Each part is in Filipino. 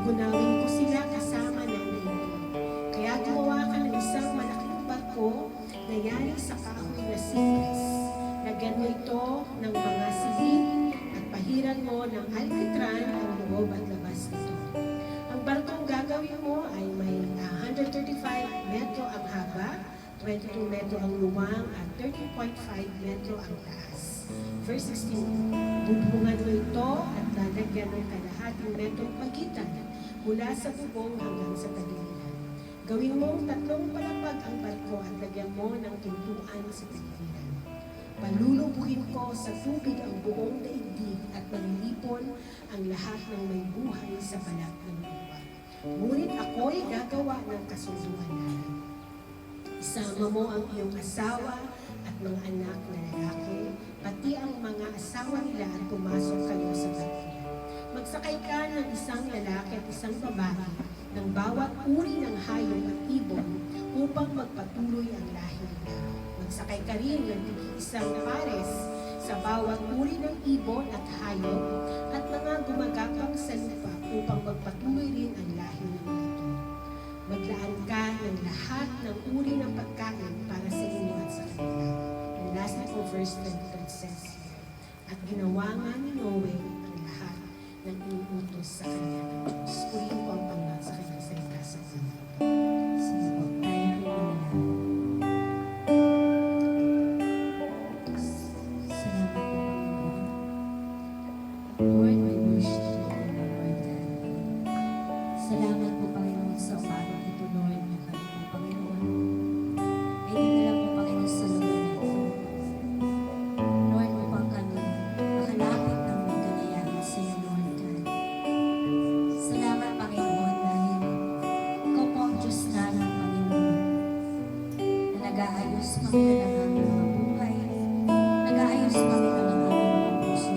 Gugunawin ko sila kasama ng naipon. Kaya gumawa ka ng isang malaking barko na yari sa kahoy na sipres. Lagyan mo ito ng mga silid at pahiran mo ng alkitran ang loob at labas nito. Ang barkong gagawin mo ay may 135 metro ang haba, 22 metro ang luwang at 13.5 metro ang taas. Verse 16, bubungan mo ito at lalagyan ng kalahating metrong pagitan mula sa bubong hanggang sa tagiliran. Gawin mong 3 palapag ang barko at lagyan mo ng pintuan sa tagiliran. Palulubuhin ko sa tubig ang buong daigdig at malilipon ang lahat ng may buhay sa balat ng lupa. Ngunit ako'y gagawa ng kasunduan namin. Isama mo ang iyong asawa at mga anak na lalaki, pati ang mga asawa nila at pumasok kayo sa barko. Magsakay ka ng isang lalaki at isang babae ng bawat uri ng hayop at ibon upang magpatuloy ang lahi nila. Magsakay ka rin ng isang pares sa bawat uri ng ibon at hayop at mga gumagapang sa lupa upang magpatuloy rin ang lahi ng ito. Maglaan ka ng lahat ng uri ng pagkain para sa inyo at sa kanila. And lastly po, verse 23 says here, at ginawa nga ni Noe ang lahat ng inuutos sa kanya ng Diyos. Purihin po ang Panginoon sa kanyang salita sa mga. Sige po, tayo po muna. Salamat po, Panginoon. Lord, we worship you, Lord God. Salamat po, Panginoon, sa umagang ito, Lord, na kami po, Panginoon. Ay dinala po, Panginoon, sa lugar na ito. Lord, upang kami makalapit ng may kalayahan sa iyo, Lord God. Salamat, Panginoon, dahil ikaw po ang Diyos namin, Panginoon, na nag-aayos, Panginoon, ng aming mga buhay, nag-aayos, Panginoon, ng aming mga puso.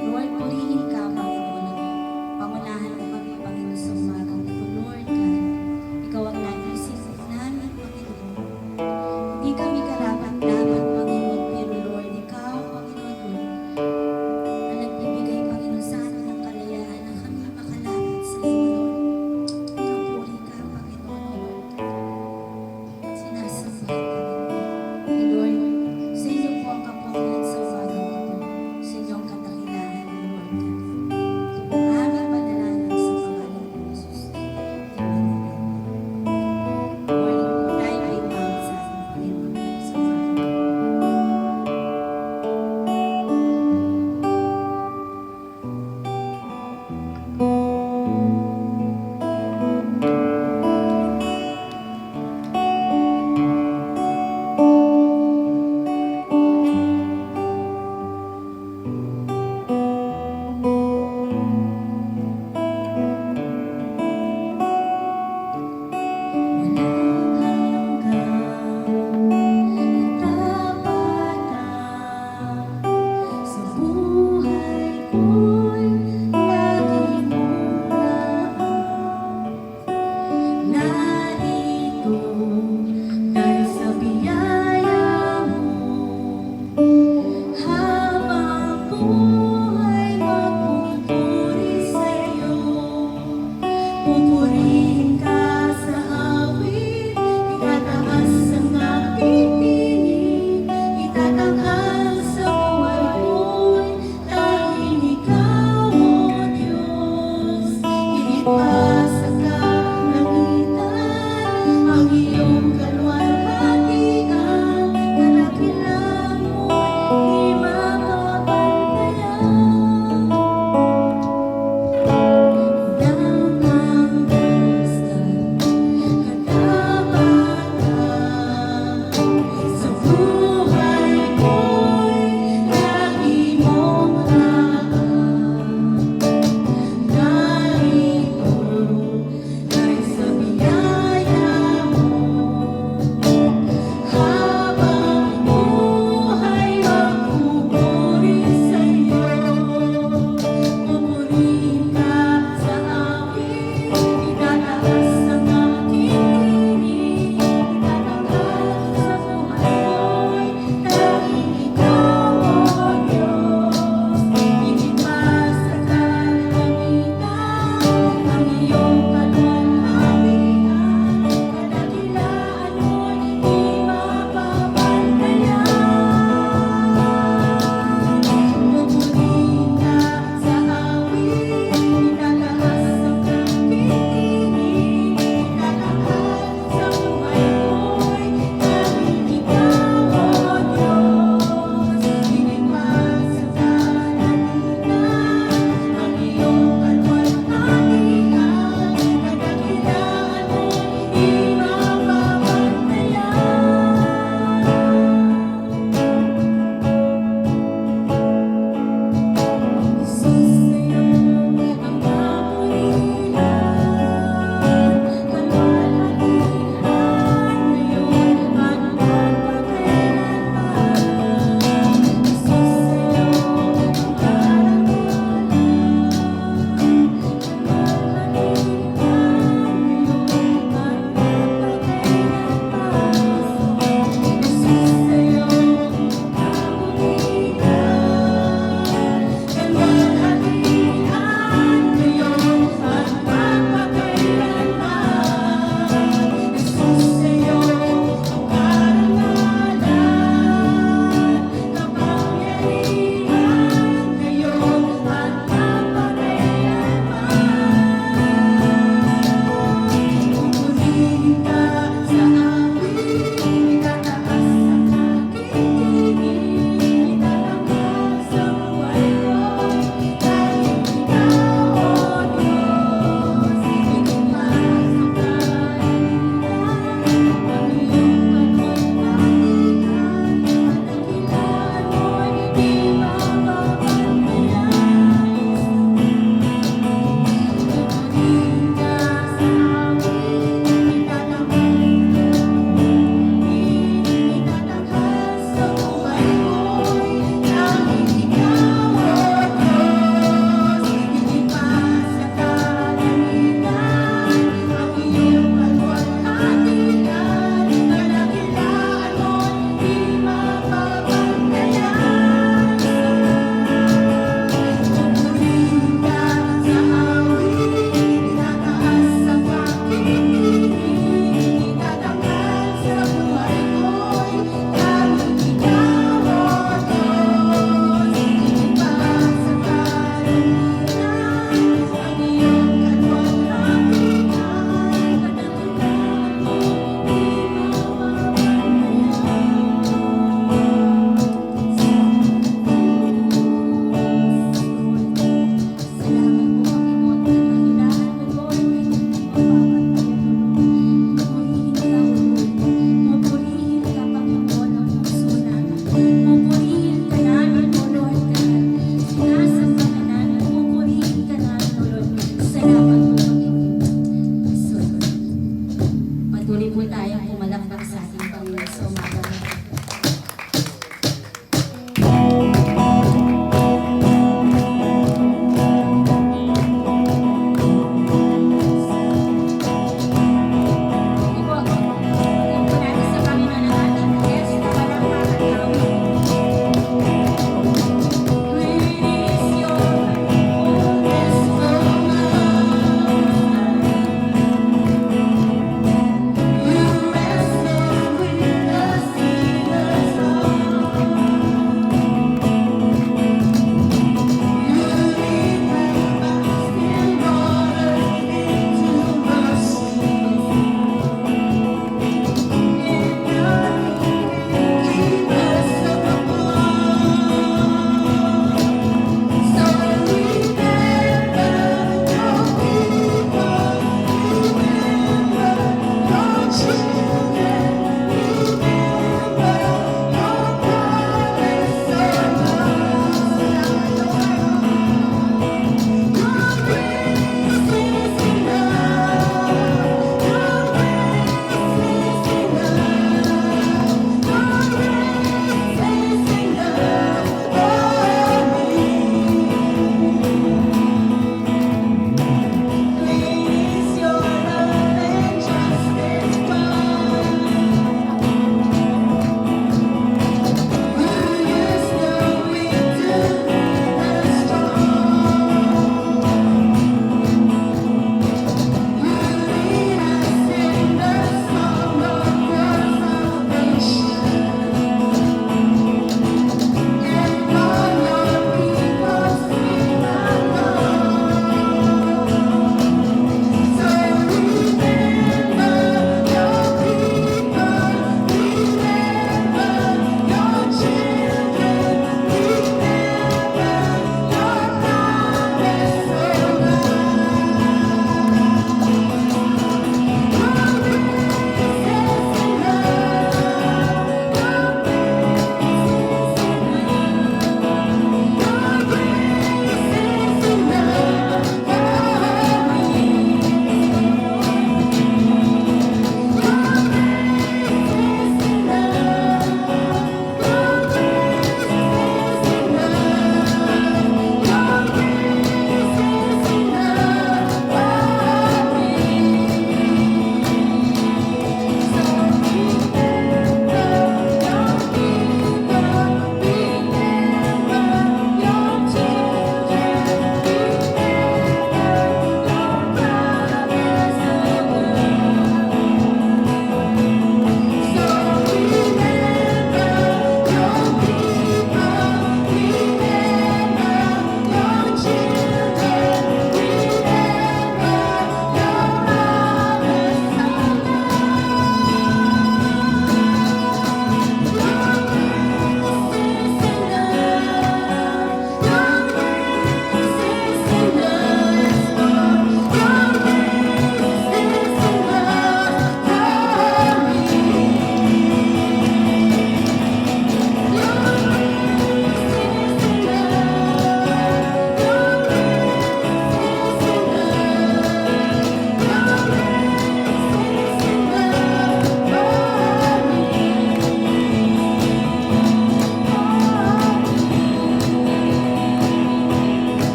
Lord, purihin ka, Panginoon, at pangunahan mo kami, Panginoon, sa umagang ito, Lord God. Ikaw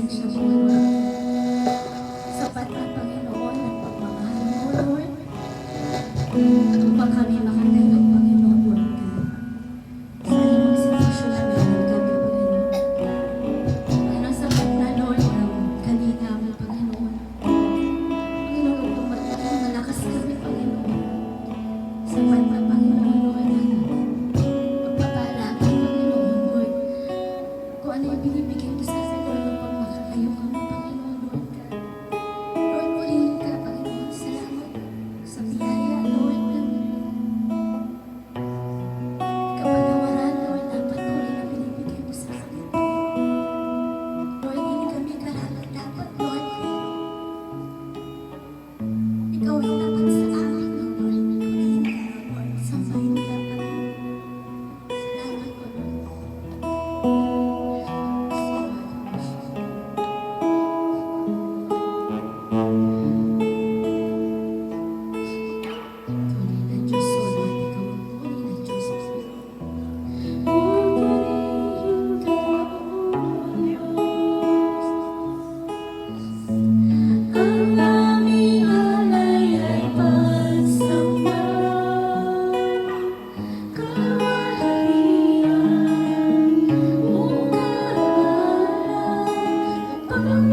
pasensya mo, Lord. Sapat na, Panginoon, ang pagmamahal mo, Lord. Upang kami makatayo, Panginoon, Lord God. Sa anumang sitwasyon na meron kami, Panginoon. Panginoon, sapat na, Lord, ang kanina mo, Panginoon. Panginoon, upang magiging malakas kami, Panginoon. Sapat na, Panginoon, Lord, ang pagpapalagi, Panginoon, Lord. Kung ano yung binibigay mo sa akin, Lord, upang makatayo kami, Panginoon, Lord God. Lord, purihin ka, Panginoon. Salamat sa biyaya, Lord, ng kapatawaran, Lord, na patuloy na binibigay mo sa akin. Lord, hindi kami karapat-dapat, Lord. Ikaw ang dapat sa amin, Lord. Purihin ka, Lord. Sambahin ka, Panginoon. Salamat po, Lord. Tunay na Diyos, O Lord, ikaw ang tunay na Diyos. Purihin ka, O Diyos. Ang aming alay ay pagsamba. Kawalan mong karangalan, ang